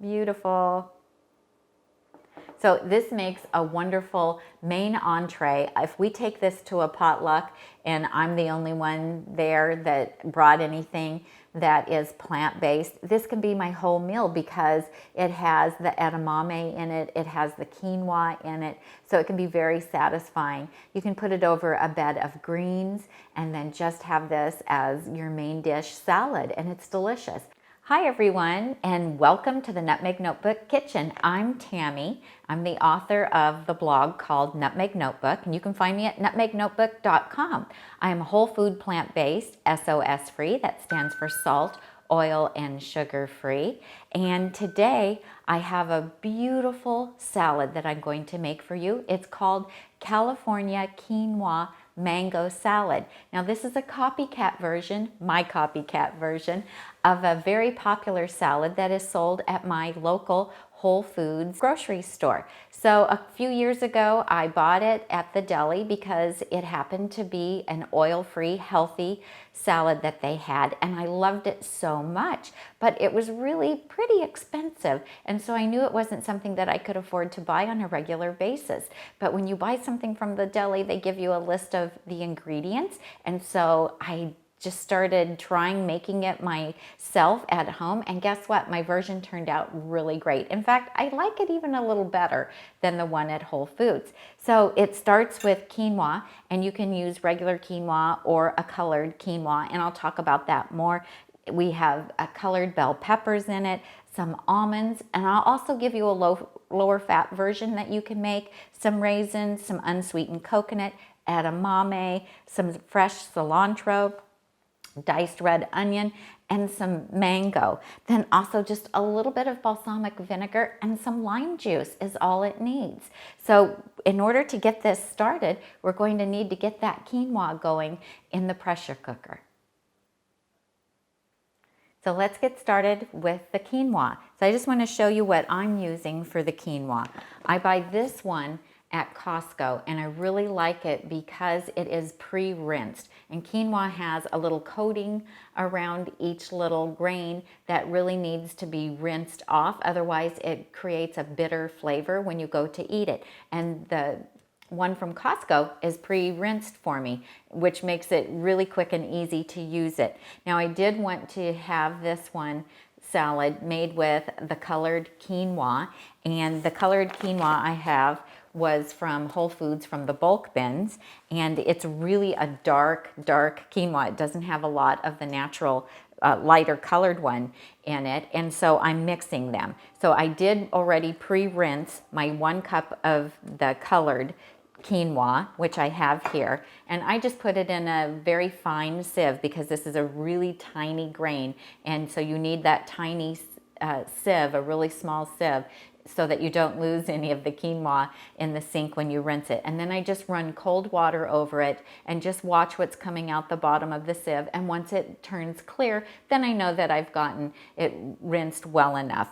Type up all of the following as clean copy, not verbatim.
Beautiful. So this makes a wonderful main entree. If we take this to a potluck and I'm the only one there that brought anything that is plant-based, this can be my whole meal because it has the edamame in it, it has the quinoa in it, so it can be very satisfying. You can put it over a bed of greens and then just have this as your main dish salad, and it's delicious. Hi everyone, and welcome to the Nutmeg Notebook Kitchen. I'm Tammy. I'm the author of the blog called Nutmeg Notebook, and you can find me at nutmegnotebook.com. I am whole food plant-based, SOS free, that stands for salt, oil, and sugar free. And today I have a beautiful salad that I'm going to make for you. It's called California Quinoa Mango Salad. Now this is a copycat version, my copycat version, of a very popular salad that is sold at my local Whole Foods grocery store. So a few years ago, I bought it at the deli because it happened to be an oil-free, healthy salad that they had, and I loved it so much, but it was really pretty expensive, and so I knew it wasn't something that I could afford to buy on a regular basis. But when you buy something from the deli, they give you a list of the ingredients, and so I just started trying making it myself at home, and guess what? My version turned out really great. In fact, I like it even a little better than the one at Whole Foods. So it starts with quinoa, and you can use regular quinoa or a colored quinoa, and I'll talk about that more. We have colored bell peppers in it, some almonds, and I'll also give you a lower fat version that you can make, some raisins, some unsweetened coconut, edamame, some fresh cilantro, diced red onion, and some mango. Then also just a little bit of balsamic vinegar and some lime juice is all it needs. So in order to get this started, we're going to need to get that quinoa going in the pressure cooker. So let's get started with the quinoa. So I just want to show you what I'm using for the quinoa. I buy this one at Costco, and I really like it because it is pre-rinsed, and quinoa has a little coating around each little grain that really needs to be rinsed off, otherwise it creates a bitter flavor when you go to eat it. And the one from Costco is pre-rinsed for me, which makes it really quick and easy to use it. Now I did want to have this one salad made with the colored quinoa, and the colored quinoa I have was from Whole Foods from the bulk bins, and it's really a dark quinoa. It doesn't have a lot of the natural lighter colored one in it, and so I'm mixing them. So I did already pre-rinse my 1 cup of the colored quinoa, which I have here, and I just put it in a very fine sieve because this is a really tiny grain, and so you need that tiny sieve, a really small sieve, so that you don't lose any of the quinoa in the sink when you rinse it. And then I just run cold water over it and just watch what's coming out the bottom of the sieve, and once it turns clear, then I know that I've gotten it rinsed well enough.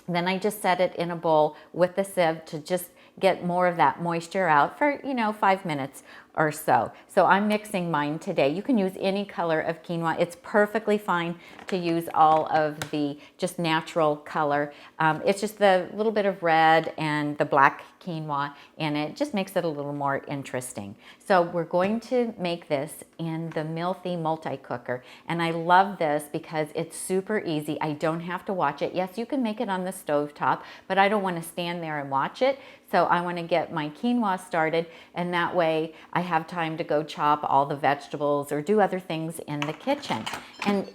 Then I just set it in a bowl with the sieve to just get more of that moisture out for, 5 minutes or so. So I'm mixing mine today. You can use any color of quinoa. It's perfectly fine to use all of the just natural color. It's just the little bit of red and the black quinoa in it just makes it a little more interesting. So we're going to make this in the Mealthy multi-cooker, and I love this because it's super easy. I don't have to watch it. Yes, you can make it on the stovetop, but I don't want to stand there and watch it. So I want to get my quinoa started, and that way I have time to go chop all the vegetables or do other things in the kitchen. And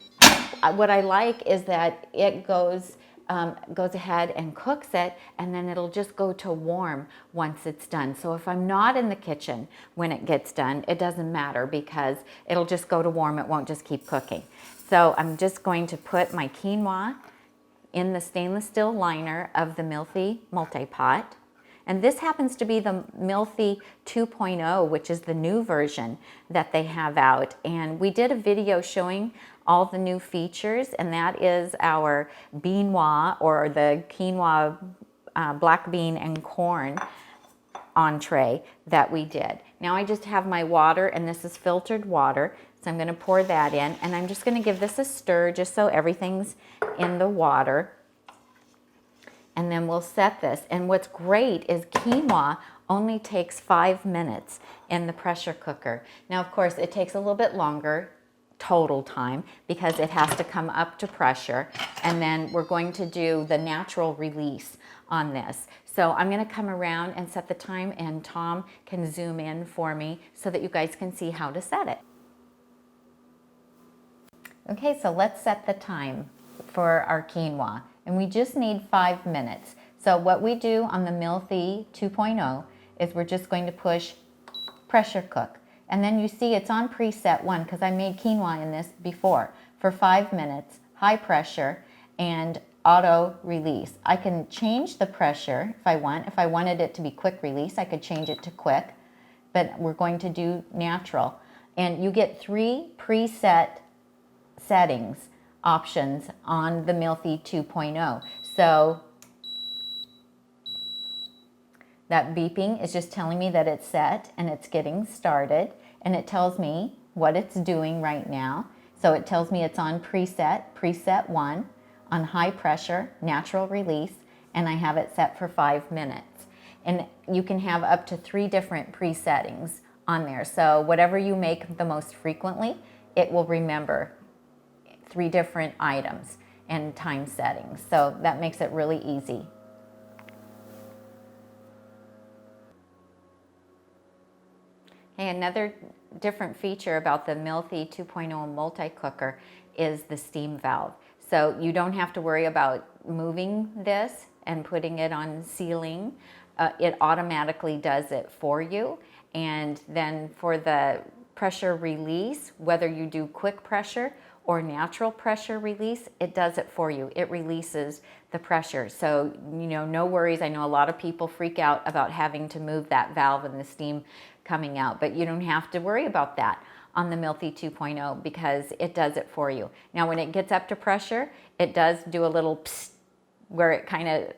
what I like is that it goes ahead and cooks it, and then it'll just go to warm once it's done. So if I'm not in the kitchen when it gets done, it doesn't matter because it'll just go to warm. It won't just keep cooking. So I'm just going to put my quinoa in the stainless steel liner of the Mealthy Multipot. And this happens to be the Mealthy 2.0, which is the new version that they have out. And we did a video showing all the new features, and that is our beanois, or the quinoa, black bean and corn entree that we did. Now I just have my water, and this is filtered water, so I'm going to pour that in, and I'm just going to give this a stir just so everything's in the water. and then we'll set this. And what's great is quinoa only takes 5 minutes in the pressure cooker. Now, of course, it takes a little bit longer total time because it has to come up to pressure, and then we're going to do the natural release on this. So I'm going to come around and set the time, and Tom can zoom in for me so that you guys can see how to set it. Okay, so let's set the time for our quinoa, and we just need 5 minutes. So what we do on the Mealthy 2.0 is we're just going to push pressure cook. And then you see it's on preset 1 because I made quinoa in this before for 5 minutes, high pressure, and auto release. I can change the pressure if I want. If I wanted it to be quick release, I could change it to quick, but we're going to do natural. And you get 3 preset settings options on the Mealthy 2.0. So that beeping is just telling me that it's set and it's getting started, and it tells me what it's doing right now. So it tells me it's on preset 1, on high pressure, natural release, and I have it set for 5 minutes. And you can have up to 3 different presettings on there. So whatever you make the most frequently, it will remember 3 different items and time settings. So that makes it really easy. Hey, another different feature about the Mealthy 2.0 multi-cooker is the steam valve. So you don't have to worry about moving this and putting it on sealing. It automatically does it for you. And then for the pressure release, whether you do quick pressure or natural pressure release, it does it for you. It releases the pressure. So, no worries. I know a lot of people freak out about having to move that valve and the steam coming out, but you don't have to worry about that on the Mealthy 2.0 because it does it for you. Now, when it gets up to pressure, it does do a little psst, where it kind of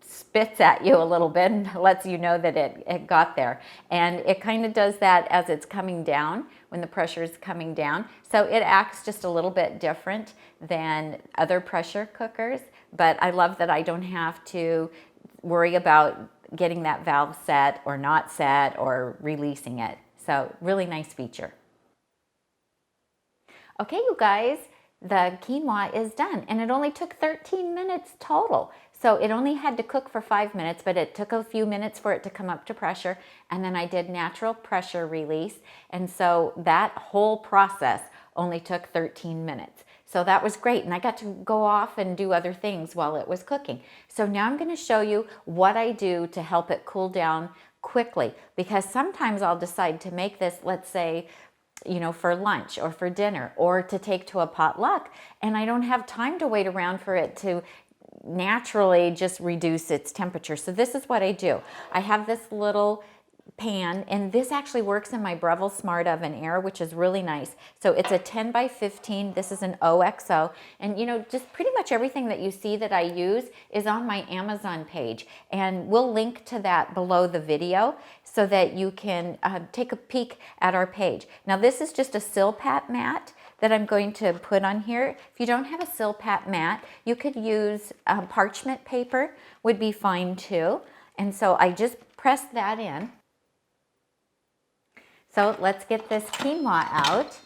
spits at you a little bit and lets you know that it got there. And it kind of does that as it's coming down, when the pressure is coming down. So it acts just a little bit different than other pressure cookers, but I love that I don't have to worry about getting that valve set or not set or releasing it. So really nice feature. Okay, you guys, the quinoa is done, and it only took 13 minutes total. So it only had to cook for 5 minutes, but it took a few minutes for it to come up to pressure, and then I did natural pressure release, and so that whole process only took 13 minutes. So that was great, and I got to go off and do other things while it was cooking. So now I'm going to show you what I do to help it cool down quickly, because sometimes I'll decide to make this, let's say, for lunch or for dinner or to take to a potluck, and I don't have time to wait around for it to naturally just reduce its temperature. So this is what I do. I have this little pan, and this actually works in my Breville Smart Oven Air, which is really nice. So it's a 10 by 15. This is an OXO, and just pretty much everything that you see that I use is on my Amazon page, and we'll link to that below the video so that you can take a peek at our page. Now this is just a Silpat mat that I'm going to put on here. If you don't have a Silpat mat, you could use parchment paper, would be fine too. And so I just press that in. So let's get this quinoa out,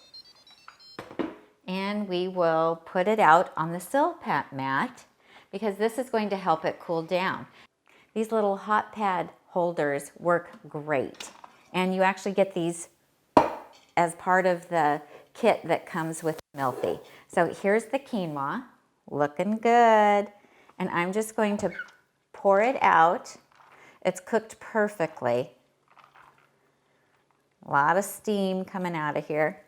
and we will put it out on the Silpat mat because this is going to help it cool down. These little hot pad holders work great, and you actually get these as part of the kit that comes with Mealthy. So here's the quinoa, looking good, and I'm just going to pour it out. It's cooked perfectly. A lot of steam coming out of here.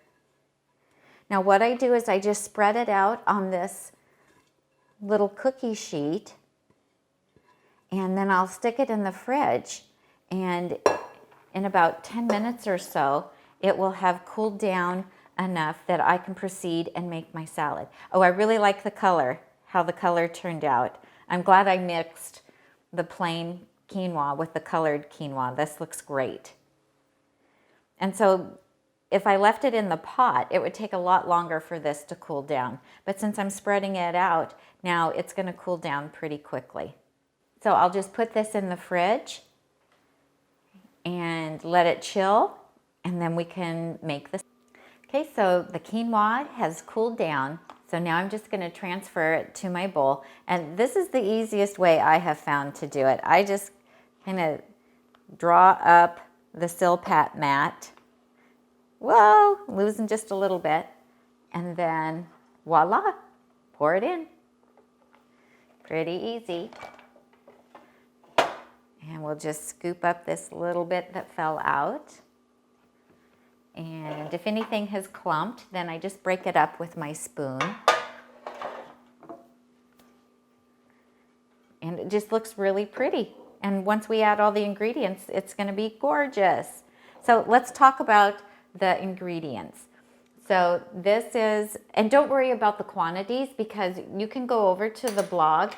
Now what I do is I just spread it out on this little cookie sheet, and then I'll stick it in the fridge, and in about 10 minutes or so it will have cooled down enough that I can proceed and make my salad. Oh, I really like the color, how the color turned out. I'm glad I mixed the plain quinoa with the colored quinoa. This looks great. And so if I left it in the pot, it would take a lot longer for this to cool down. But since I'm spreading it out, now it's going to cool down pretty quickly. So I'll just put this in the fridge and let it chill, and then we can make this. Okay, so the quinoa has cooled down. So now I'm just going to transfer it to my bowl. And this is the easiest way I have found to do it. I just kind of draw up the silpat mat. Whoa, losing just a little bit. And then voila, pour it in. Pretty easy. And we'll just scoop up this little bit that fell out. And if anything has clumped, then I just break it up with my spoon. And it just looks really pretty. And once we add all the ingredients, it's going to be gorgeous. So let's talk about the ingredients. So this is, and don't worry about the quantities because you can go over to the blog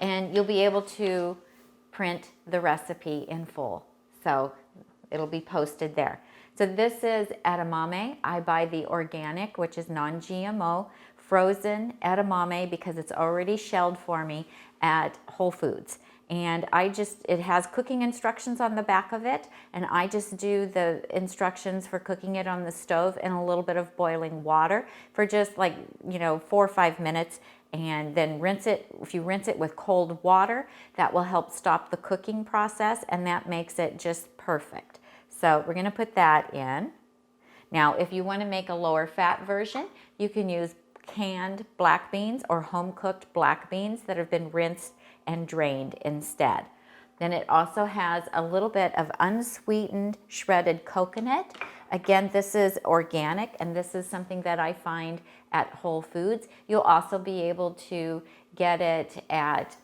and you'll be able to print the recipe in full. So it'll be posted there. So this is edamame. I buy the organic, which is non-GMO, frozen edamame because it's already shelled for me at Whole Foods. And it has cooking instructions on the back of it, and I just do the instructions for cooking it on the stove in a little bit of boiling water for just like, 4 or 5 minutes, and then rinse it. If you rinse it with cold water, that will help stop the cooking process, and that makes it just perfect. So we're gonna put that in. Now, if you wanna make a lower fat version, you can use canned black beans or home-cooked black beans that have been rinsed and drained instead. Then it also has a little bit of unsweetened shredded coconut. Again, this is organic, and this is something that I find at Whole Foods. You'll also be able to get it at,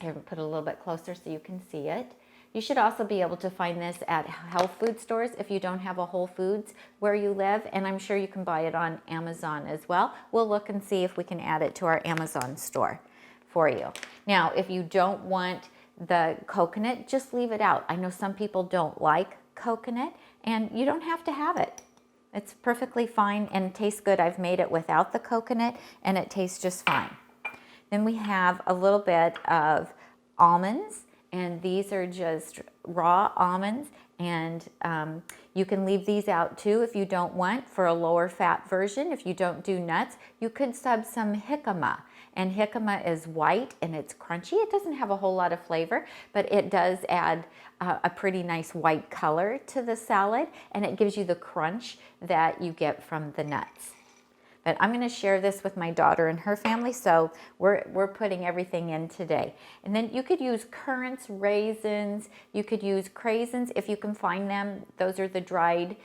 here, put it a little bit closer so you can see it. You should also be able to find this at health food stores if you don't have a Whole Foods where you live, and I'm sure you can buy it on Amazon as well. We'll look and see if we can add it to our Amazon store for you. Now, if you don't want the coconut, just leave it out. I know some people don't like coconut, and you don't have to have it. It's perfectly fine and tastes good. I've made it without the coconut, and it tastes just fine. Then we have a little bit of almonds. And these are just raw almonds, and you can leave these out too if you don't want for a lower fat version. If you don't do nuts, you could sub some jicama. And jicama is white and it's crunchy. It doesn't have a whole lot of flavor, but it does add a pretty nice white color to the salad, and it gives you the crunch that you get from the nuts. But I'm going to share this with my daughter and her family, so we're putting everything in today. And then you could use currants, raisins, you could use craisins if you can find them. Those are the dried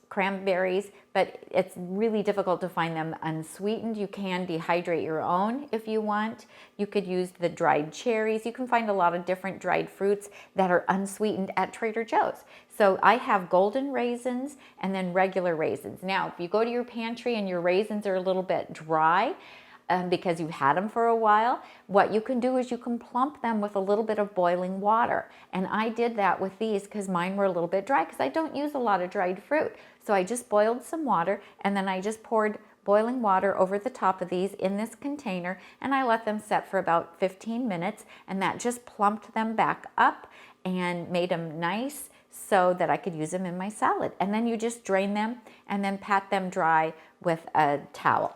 cranberries, but it's really difficult to find them unsweetened. You can dehydrate your own if you want. You could use the dried cherries. You can find a lot of different dried fruits that are unsweetened at Trader Joe's. So I have golden raisins and then regular raisins. Now, if you go to your pantry and your raisins are a little bit dry, because you've had them for a while, what you can do is you can plump them with a little bit of boiling water. And I did that with these because mine were a little bit dry because I don't use a lot of dried fruit. So I just boiled some water, and then I just poured boiling water over the top of these in this container, and I let them set for about 15 minutes, and that just plumped them back up and made them nice so that I could use them in my salad. And then you just drain them and then pat them dry with a towel.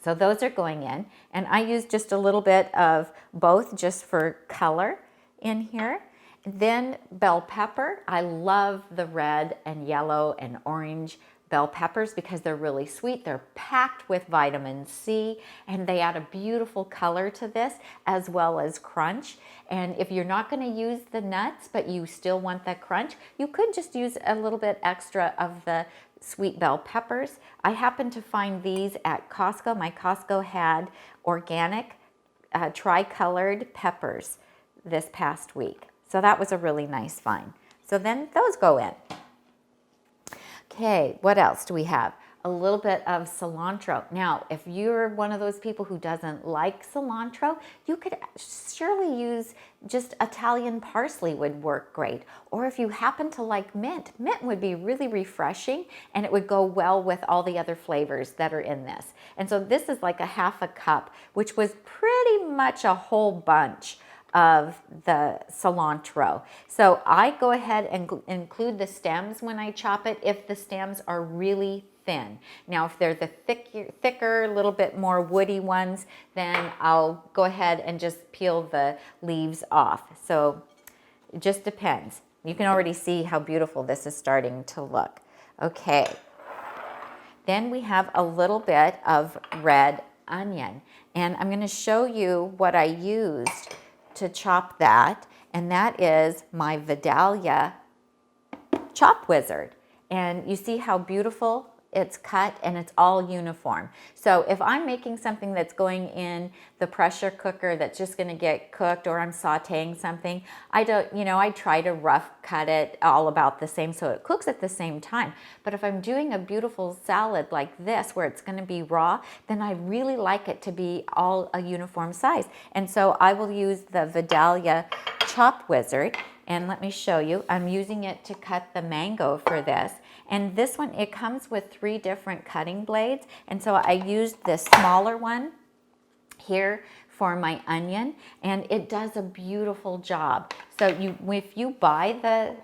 So those are going in, and I use just a little bit of both just for color in here. Then bell pepper. I love the red and yellow and orange bell peppers because they're really sweet. They're packed with vitamin C, and they add a beautiful color to this as well as crunch. And if you're not going to use the nuts, but you still want that crunch, you could just use a little bit extra of the sweet bell peppers. I happened to find these at Costco. My Costco had organic tri-colored peppers this past week. So that was a really nice find. So then those go in. Okay, what else do we have? A little bit of cilantro. Now, if you're one of those people who doesn't like cilantro, you could surely use just Italian parsley would work great. Or if you happen to like mint, mint would be really refreshing, and it would go well with all the other flavors that are in this. And so this is like a half a cup, which was pretty much a whole bunch of the cilantro. So I go ahead and include the stems when I chop it if the stems are really thin. Now if they're the thicker, little bit more woody ones, then I'll go ahead and just peel the leaves off. So it just depends. You can already see how beautiful this is starting to look. Okay. Then we have a little bit of red onion, and I'm going to show you what I used to chop that, and that is my Vidalia chop wizard. And you see how beautiful it's cut, and it's all uniform. So if I'm making something that's going in the pressure cooker that's just going to get cooked, or I'm sauteing something, I try to rough cut it all about the same so it cooks at the same time. But if I'm doing a beautiful salad like this where it's going to be raw, then I really like it to be all a uniform size. And so I will use the Vidalia chop wizard. And let me show you, I'm using it to cut the mango for this. And this one, it comes with 3 different cutting blades. And so I used this smaller one here for my onion, and it does a beautiful job. So if you buy the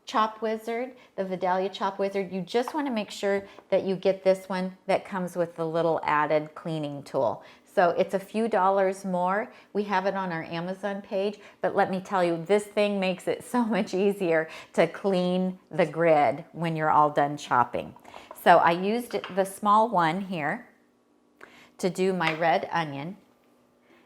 chop wizard, the Vidalia chop wizard, you just want to make sure that you get this one that comes with the little added cleaning tool. So it's a few dollars more. We have it on our Amazon page, but let me tell you, this thing makes it so much easier to clean the grid when you're all done chopping. So I used the small one here to do my red onion,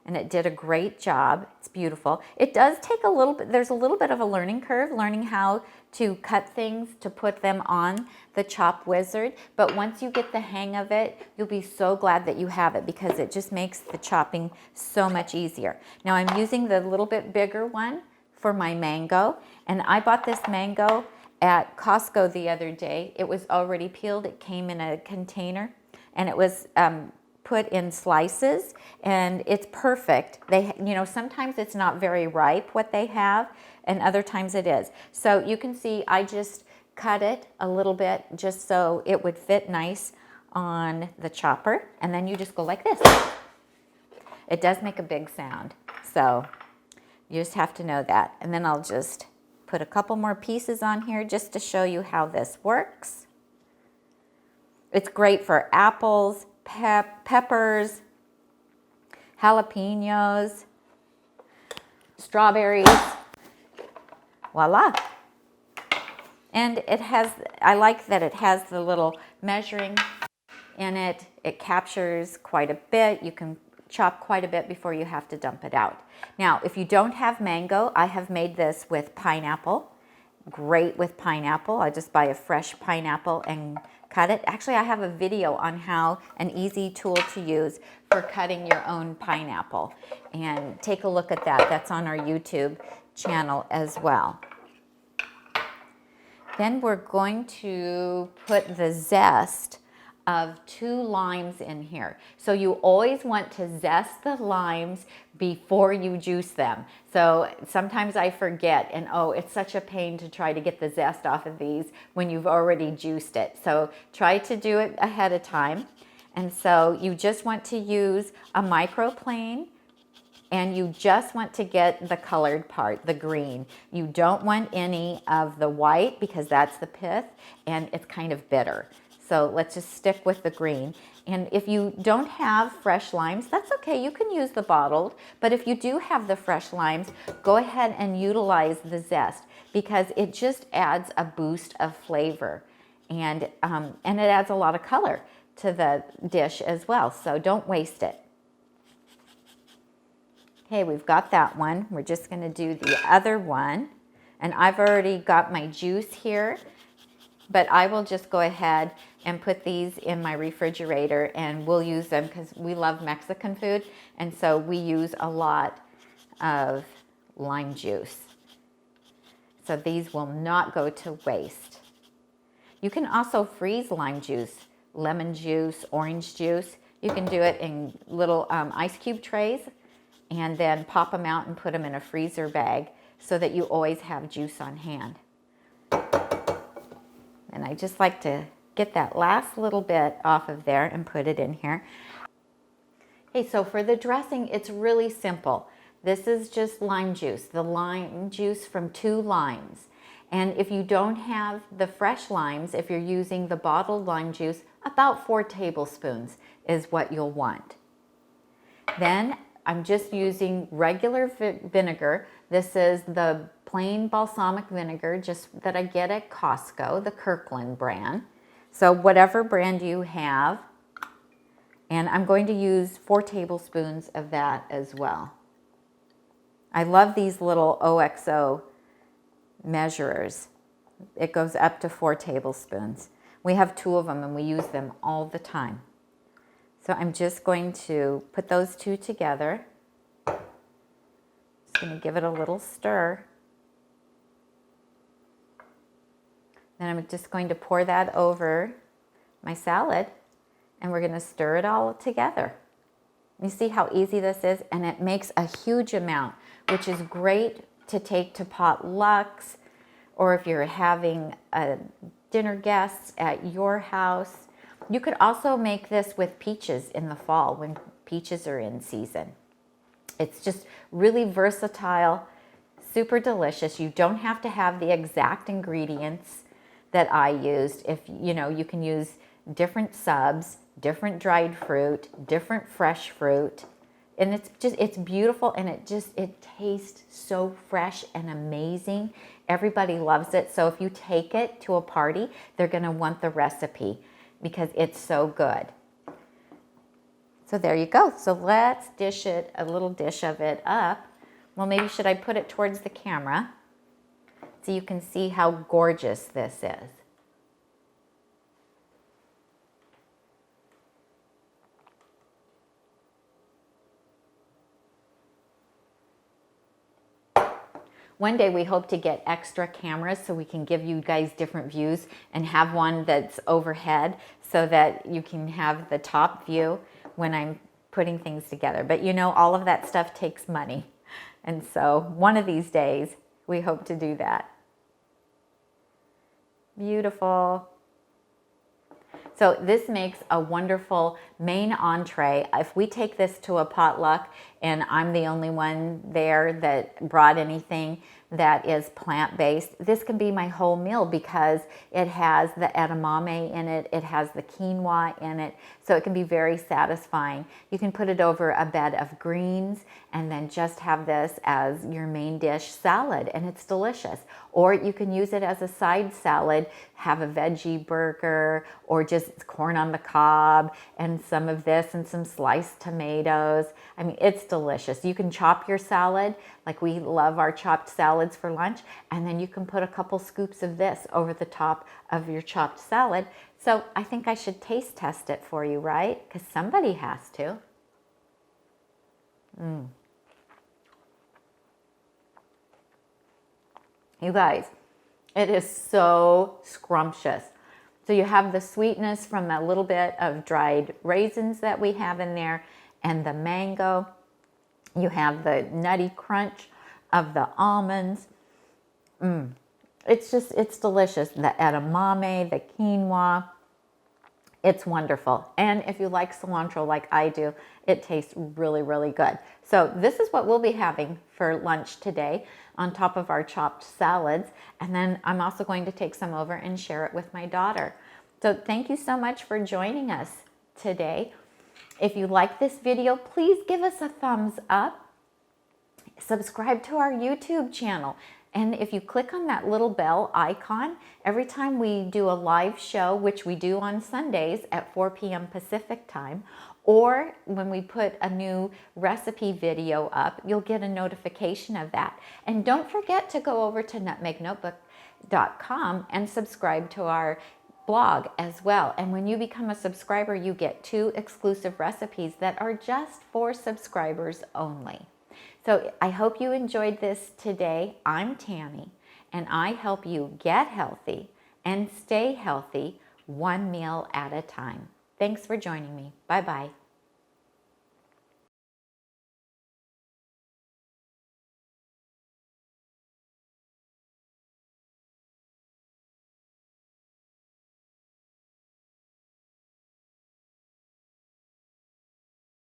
and it did a great job. It's beautiful. It does take a little bit, there's a little bit of a learning curve, learning how to cut things, to put them on the chop wizard. But once you get the hang of it, you'll be so glad that you have it, because it just makes the chopping so much easier. Now I'm using the little bit bigger one for my mango, and I bought this mango at Costco the other day. It was already peeled. It came in a container, and it was put in slices, and it's perfect. Sometimes it's not very ripe what they have, and other times it is. So you can see I just cut it a little bit just so it would fit nice on the chopper, and then you just go like this. It does make a big sound, so you just have to know that. And then I'll just put a couple more pieces on here just to show you how this works. It's great for apples, peppers, jalapenos, strawberries. Voila. And I like that it has the little measuring in it. It captures quite a bit. You can chop quite a bit before you have to dump it out. Now, if you don't have mango, I have made this with pineapple. Great with pineapple. I just buy a fresh pineapple and cut it. Actually, I have a video on how an easy tool to use for cutting your own pineapple. And take a look at that. That's on our YouTube channel as well. Then we're going to put the zest of 2 limes in here. So you always want to zest the limes before you juice them. So sometimes I forget, and oh, it's such a pain to try to get the zest off of these when you've already juiced it. So try to do it ahead of time. And so you just want to use a microplane, and you just want to get the colored part, the green. You don't want any of the white, because that's the pith and it's kind of bitter. So let's just stick with the green. And if you don't have fresh limes, that's okay. You can use the bottled. But if you do have the fresh limes, go ahead and utilize the zest, because it just adds a boost of flavor. And it adds a lot of color to the dish as well. So don't waste it. Okay, we've got that one. We're just going to do the other one. And I've already got my juice here, but I will just go ahead and put these in my refrigerator, and we'll use them because we love Mexican food, and so we use a lot of lime juice. So these will not go to waste. You can also freeze lime juice, lemon juice, orange juice. You can do it in little ice cube trays, and then pop them out and put them in a freezer bag so that you always have juice on hand. And I just like to get that last little bit off of there and put it in here. Okay, so for the dressing, it's really simple. This is just lime juice, the lime juice from 2 limes. And if you don't have the fresh limes, if you're using the bottled lime juice, about 4 tablespoons is what you'll want. Then I'm just using regular vinegar. This is the plain balsamic vinegar just that I get at Costco, the Kirkland brand. So whatever brand you have. And I'm going to use 4 tablespoons of that as well. I love these little OXO measurers. It goes up to 4 tablespoons. We have 2 of them and we use them all the time. So I'm just going to put those 2 together. Just going to give it a little stir. Then I'm just going to pour that over my salad and we're going to stir it all together. You see how easy this is? And it makes a huge amount, which is great to take to potlucks, or if you're having dinner guests at your house. You could also make this with peaches in the fall when peaches are in season. It's just really versatile, super delicious. You don't have to have the exact ingredients that I used. If you can use different subs, different dried fruit, different fresh fruit. And it's beautiful, and it tastes so fresh and amazing. Everybody loves it. So if you take it to a party, they're going to want the recipe because it's so good. So there you go. So let's dish it, a little dish of it up. Well, maybe should I put it towards the camera so you can see how gorgeous this is. One day we hope to get extra cameras so we can give you guys different views and have one that's overhead so that you can have the top view when I'm putting things together. But all of that stuff takes money. And so one of these days we hope to do that. Beautiful. So this makes a wonderful main entree. If we take this to a potluck and I'm the only one there that brought anything that is plant-based, this can be my whole meal because it has the edamame in it, it has the quinoa in it, so it can be very satisfying. You can put it over a bed of greens and then just have this as your main dish salad, and it's delicious. Or you can use it as a side salad, have a veggie burger, or just corn on the cob and some of this and some sliced tomatoes. I mean, it's delicious. You can chop your salad, like we love our chopped salads for lunch, and then you can put a couple scoops of this over the top of your chopped salad. So I think I should taste test it for you, right? Because somebody has to. You guys, it is so scrumptious. So you have the sweetness from a little bit of dried raisins that we have in there and the mango. You have the nutty crunch of the almonds. It's delicious. The edamame, the quinoa. It's wonderful. And if you like cilantro like I do, it tastes really, really good. So this is what we'll be having for lunch today on top of our chopped salads. And then I'm also going to take some over and share it with my daughter. So thank you so much for joining us today. If you like this video, please give us a thumbs up. Subscribe to our YouTube channel. And if you click on that little bell icon, every time we do a live show, which we do on Sundays at 4 p.m. Pacific time, or when we put a new recipe video up, you'll get a notification of that. And don't forget to go over to nutmegnotebook.com and subscribe to our blog as well. And when you become a subscriber, you get 2 exclusive recipes that are just for subscribers only. So I hope you enjoyed this today. I'm Tammy, and I help you get healthy and stay healthy one meal at a time. Thanks for joining me. Bye-bye.